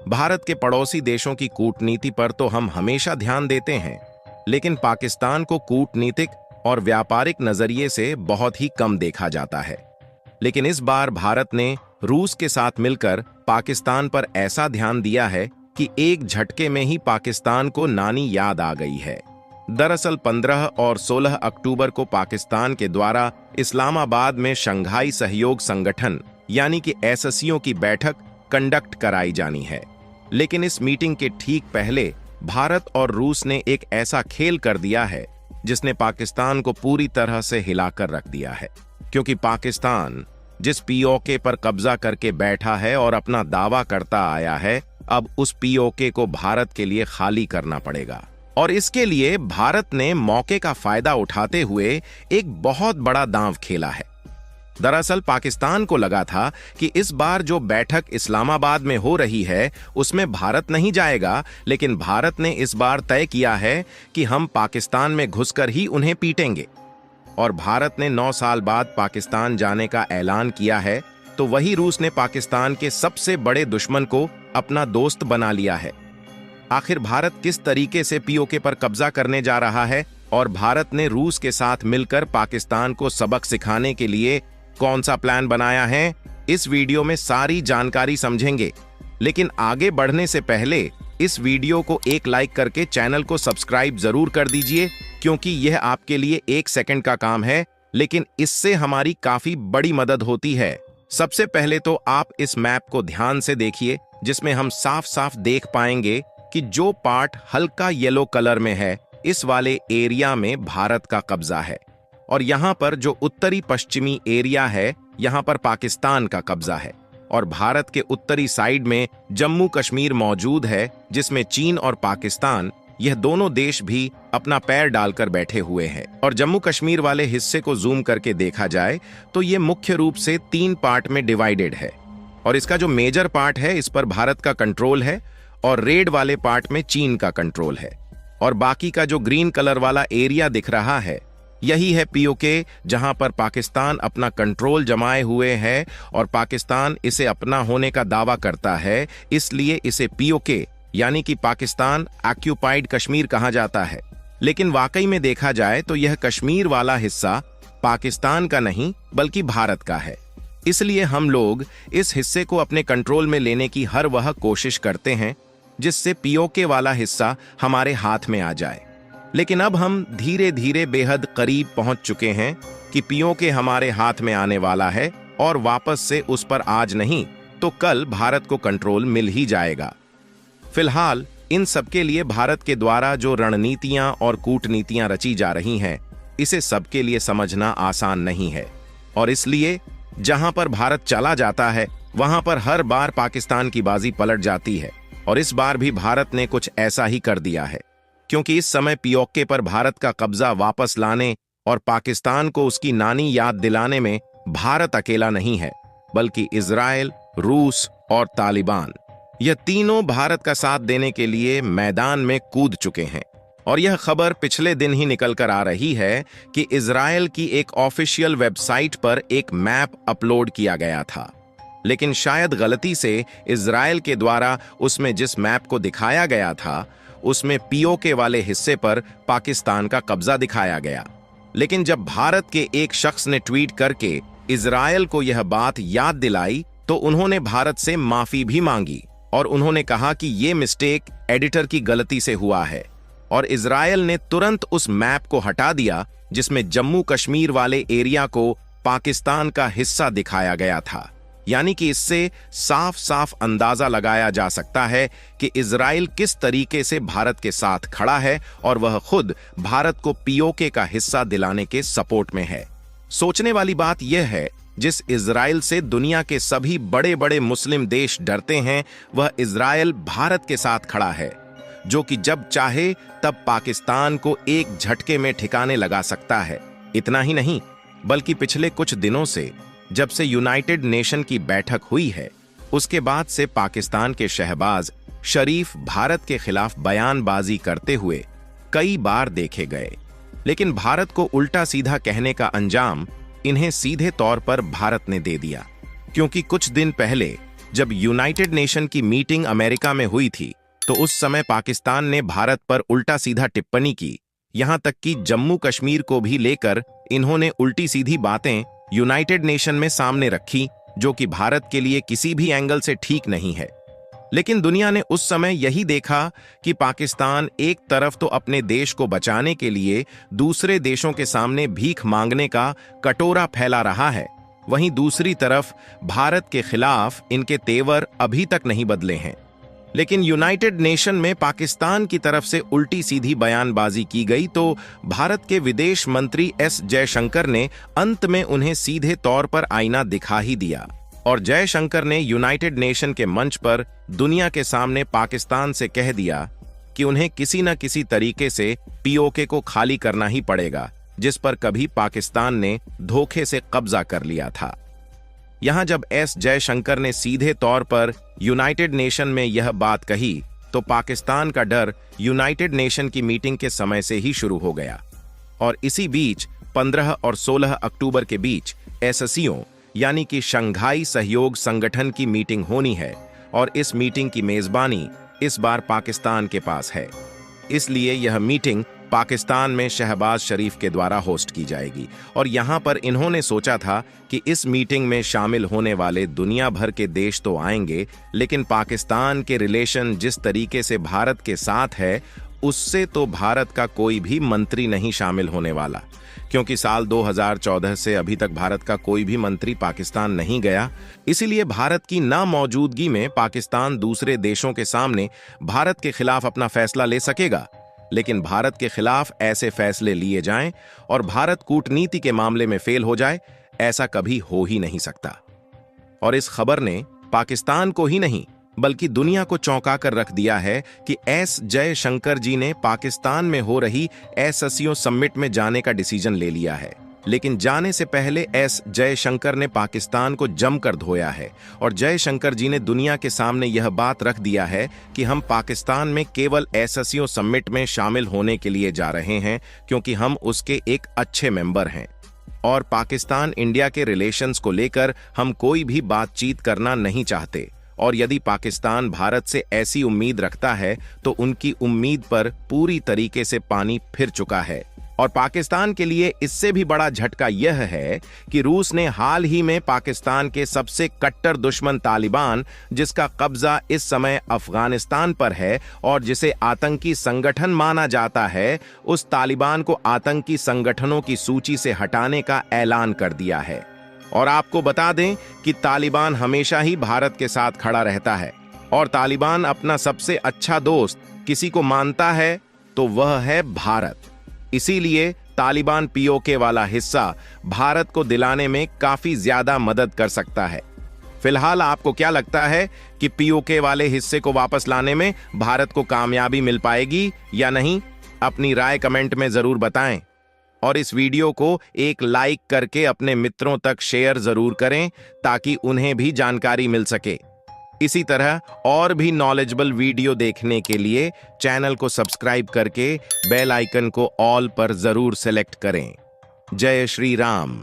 भारत के पड़ोसी देशों की कूटनीति पर तो हम हमेशा ध्यान देते हैं, लेकिन पाकिस्तान को कूटनीतिक और व्यापारिक नजरिए से बहुत ही कम देखा जाता है। लेकिन इस बार भारत ने रूस के साथ मिलकर पाकिस्तान पर ऐसा ध्यान दिया है कि एक झटके में ही पाकिस्तान को नानी याद आ गई है। दरअसल 15 और 16 अक्टूबर को पाकिस्तान के द्वारा इस्लामाबाद में शंघाई सहयोग संगठन यानी कि एससीओ की बैठक कंडक्ट कराई जानी है। लेकिन इस मीटिंग के ठीक पहले भारत और रूस ने एक ऐसा खेल कर दिया है जिसने पाकिस्तान को पूरी तरह से हिलाकर रख दिया है, क्योंकि पाकिस्तान जिस पीओके पर कब्जा करके बैठा है और अपना दावा करता आया है, अब उस पीओके को भारत के लिए खाली करना पड़ेगा। और इसके लिए भारत ने मौके का फायदा उठाते हुए एक बहुत बड़ा दांव खेला है। दरअसल पाकिस्तान को लगा था कि इस बार जो बैठक इस्लामाबाद में हो रही है उसमें भारत नहीं जाएगा, लेकिन भारत ने इस बार तय किया है कि हम पाकिस्तान में घुसकर ही उन्हें पीटेंगे। और भारत ने 9 साल बाद पाकिस्तान जाने का ऐलान किया है, तो वही रूस ने पाकिस्तान के सबसे बड़े दुश्मन को अपना दोस्त बना लिया है। आखिर भारत किस तरीके से पीओके पर कब्जा करने जा रहा है और भारत ने रूस के साथ मिलकर पाकिस्तान को सबक सिखाने के लिए कौन सा प्लान बनाया है, इस वीडियो में सारी जानकारी समझेंगे। लेकिन आगे बढ़ने से पहले इस वीडियो को एक लाइक करके चैनल को सब्सक्राइब जरूर कर दीजिए, क्योंकि यह आपके लिए 1 सेकंड का काम है, लेकिन इससे हमारी काफी बड़ी मदद होती है। सबसे पहले तो आप इस मैप को ध्यान से देखिए, जिसमें हम साफ साफ देख पाएंगे कि जो पार्ट हल्का येलो कलर में है, इस वाले एरिया में भारत का कब्जा है, और यहाँ पर जो उत्तरी पश्चिमी एरिया है, यहाँ पर पाकिस्तान का कब्जा है। और भारत के उत्तरी साइड में जम्मू कश्मीर मौजूद है, जिसमें चीन और पाकिस्तान यह दोनों देश भी अपना पैर डालकर बैठे हुए हैं। और जम्मू कश्मीर वाले हिस्से को जूम करके देखा जाए तो ये मुख्य रूप से 3 पार्ट में डिवाइडेड है, और इसका जो मेजर पार्ट है इस पर भारत का कंट्रोल है, और रेड वाले पार्ट में चीन का कंट्रोल है। और बाकी का जो ग्रीन कलर वाला एरिया दिख रहा है, यही है पीओके, जहां पर पाकिस्तान अपना कंट्रोल जमाए हुए है, और पाकिस्तान इसे अपना होने का दावा करता है, इसलिए इसे पीओके यानी कि पाकिस्तान ऑक्यूपाइड कश्मीर कहा जाता है। लेकिन वाकई में देखा जाए तो यह कश्मीर वाला हिस्सा पाकिस्तान का नहीं बल्कि भारत का है। इसलिए हम लोग इस हिस्से को अपने कंट्रोल में लेने की हर वह कोशिश करते हैं जिससे पीओके वाला हिस्सा हमारे हाथ में आ जाए। लेकिन अब हम धीरे धीरे बेहद करीब पहुंच चुके हैं कि पीओके हमारे हाथ में आने वाला है, और वापस से उस पर आज नहीं तो कल भारत को कंट्रोल मिल ही जाएगा। फिलहाल इन सबके लिए भारत के द्वारा जो रणनीतियां और कूटनीतियां रची जा रही हैं, इसे सबके लिए समझना आसान नहीं है। और इसलिए जहां पर भारत चला जाता है वहां पर हर बार पाकिस्तान की बाजी पलट जाती है, और इस बार भी भारत ने कुछ ऐसा ही कर दिया है, क्योंकि इस समय पीओके पर भारत का कब्जा वापस लाने और पाकिस्तान को उसकी नानी याद दिलाने में भारत अकेला नहीं है, बल्कि इजराइल, रूस और तालिबान, यह तीनों भारत का साथ देने के लिए मैदान में कूद चुके हैं। और यह खबर पिछले दिन ही निकल कर आ रही है कि इजराइल की एक ऑफिशियल वेबसाइट पर एक मैप अपलोड किया गया था, लेकिन शायद गलती से इजराइल के द्वारा उसमें जिस मैप को दिखाया गया था उसमें पीओके वाले हिस्से पर पाकिस्तान का कब्जा दिखाया गया। लेकिन जब भारत के एक शख्स ने ट्वीट करके इजराइल को यह बात याद दिलाई तो उन्होंने भारत से माफी भी मांगी, और उन्होंने कहा कि यह मिस्टेक एडिटर की गलती से हुआ है। और इजराइल ने तुरंत उस मैप को हटा दिया जिसमें जम्मू कश्मीर वाले एरिया को पाकिस्तान का हिस्सा दिखाया गया था। यानी कि इससे साफ साफ अंदाजा लगाया जा सकता है कि इजराइल किस तरीके से भारत के साथ खड़ा है, और वह खुद भारत को पीओके का हिस्सा दिलाने के सपोर्ट में है। सोचने वाली बात यह है, जिस इजराइल से दुनिया के सभी बड़े बड़े मुस्लिम देश डरते हैं, वह इजराइल भारत के साथ खड़ा है, जो कि जब चाहे तब पाकिस्तान को एक झटके में ठिकाने लगा सकता है। इतना ही नहीं, बल्कि पिछले कुछ दिनों से जब से यूनाइटेड नेशन की बैठक हुई है, उसके बाद से पाकिस्तान के शहबाज शरीफ भारत के खिलाफ बयानबाजी करते हुए कई बार देखे गए। लेकिन भारत को उल्टा सीधा कहने का अंजाम इन्हें सीधे तौर पर भारत ने दे दिया, क्योंकि कुछ दिन पहले जब यूनाइटेड नेशन की मीटिंग अमेरिका में हुई थी तो उस समय पाकिस्तान ने भारत पर उल्टा सीधा टिप्पणी की। यहां तक कि जम्मू कश्मीर को भी लेकर इन्होंने उल्टी सीधी बातें यूनाइटेड नेशन में सामने रखी, जो कि भारत के लिए किसी भी एंगल से ठीक नहीं है। लेकिन दुनिया ने उस समय यही देखा कि पाकिस्तान एक तरफ तो अपने देश को बचाने के लिए दूसरे देशों के सामने भीख मांगने का कटोरा फैला रहा है, वहीं दूसरी तरफ भारत के खिलाफ इनके तेवर अभी तक नहीं बदले हैं। लेकिन यूनाइटेड नेशन में पाकिस्तान की तरफ से उल्टी सीधी बयानबाजी की गई तो भारत के विदेश मंत्री एस जयशंकर ने अंत में उन्हें सीधे तौर पर आईना दिखा ही दिया और जयशंकर ने यूनाइटेड नेशन के मंच पर दुनिया के सामने पाकिस्तान से कह दिया कि उन्हें किसी न किसी तरीके से पीओके को खाली करना ही पड़ेगा, जिस पर कभी पाकिस्तान ने धोखे से कब्जा कर लिया था। यहां जब एस जयशंकर ने सीधे तौर पर यूनाइटेड नेशन में यह बात कही तो पाकिस्तान का डर यूनाइटेड नेशन की मीटिंग के समय से ही शुरू हो गया और इसी बीच 15 और 16 अक्टूबर के बीच एससीओ यानी कि शंघाई सहयोग संगठन की मीटिंग होनी है और इस मीटिंग की मेजबानी इस बार पाकिस्तान के पास है। इसलिए यह मीटिंग पाकिस्तान में शहबाज शरीफ के द्वारा होस्ट की जाएगी और यहां पर इन्होंने सोचा था कि इस मीटिंग में शामिल होने वाले दुनिया भर के देश तो आएंगे, लेकिन पाकिस्तान के रिलेशन जिस तरीके से भारत के साथ है उससे तो भारत का कोई भी मंत्री नहीं शामिल होने वाला, क्योंकि साल 2014 से अभी तक भारत का कोई भी मंत्री पाकिस्तान नहीं गया। इसीलिए भारत की ना मौजूदगी में पाकिस्तान दूसरे देशों के सामने भारत के खिलाफ अपना फैसला ले सकेगा, लेकिन भारत के खिलाफ ऐसे फैसले लिए जाएं और भारत कूटनीति के मामले में फेल हो जाए, ऐसा कभी हो ही नहीं सकता। और इस खबर ने पाकिस्तान को ही नहीं बल्कि दुनिया को चौंका कर रख दिया है कि एस जयशंकर जी ने पाकिस्तान में हो रही एससीओ समिट में जाने का डिसीजन ले लिया है। लेकिन जाने से पहले एस जयशंकर ने पाकिस्तान को जमकर धोया है और जयशंकर जी ने दुनिया के सामने यह बात रख दिया है कि हम पाकिस्तान में केवल एससीओ समिट में शामिल होने के लिए जा रहे हैं क्योंकि हम उसके एक अच्छे मेंबर हैं और पाकिस्तान इंडिया के रिलेशंस को लेकर हम कोई भी बातचीत करना नहीं चाहते और यदि पाकिस्तान भारत से ऐसी उम्मीद रखता है तो उनकी उम्मीद पर पूरी तरीके से पानी फिर चुका है। और पाकिस्तान के लिए इससे भी बड़ा झटका यह है कि रूस ने हाल ही में पाकिस्तान के सबसे कट्टर दुश्मन तालिबान, जिसका कब्जा इस समय अफगानिस्तान पर है और जिसे आतंकी संगठन माना जाता है, उस तालिबान को आतंकी संगठनों की सूची से हटाने का ऐलान कर दिया है। और आपको बता दें कि तालिबान हमेशा ही भारत के साथ खड़ा रहता है और तालिबान अपना सबसे अच्छा दोस्त किसी को मानता है तो वह है भारत। इसीलिए तालिबान पीओके वाला हिस्सा भारत को दिलाने में काफी ज्यादा मदद कर सकता है। फिलहाल आपको क्या लगता है कि पीओके वाले हिस्से को वापस लाने में भारत को कामयाबी मिल पाएगी या नहीं? अपनी राय कमेंट में जरूर बताएं और इस वीडियो को एक लाइक करके अपने मित्रों तक शेयर जरूर करें ताकि उन्हें भी जानकारी मिल सके। इसी तरह और भी नॉलेजेबल वीडियो देखने के लिए चैनल को सब्सक्राइब करके बेल आइकन को ऑल पर जरूर सेलेक्ट करें। जय श्री राम।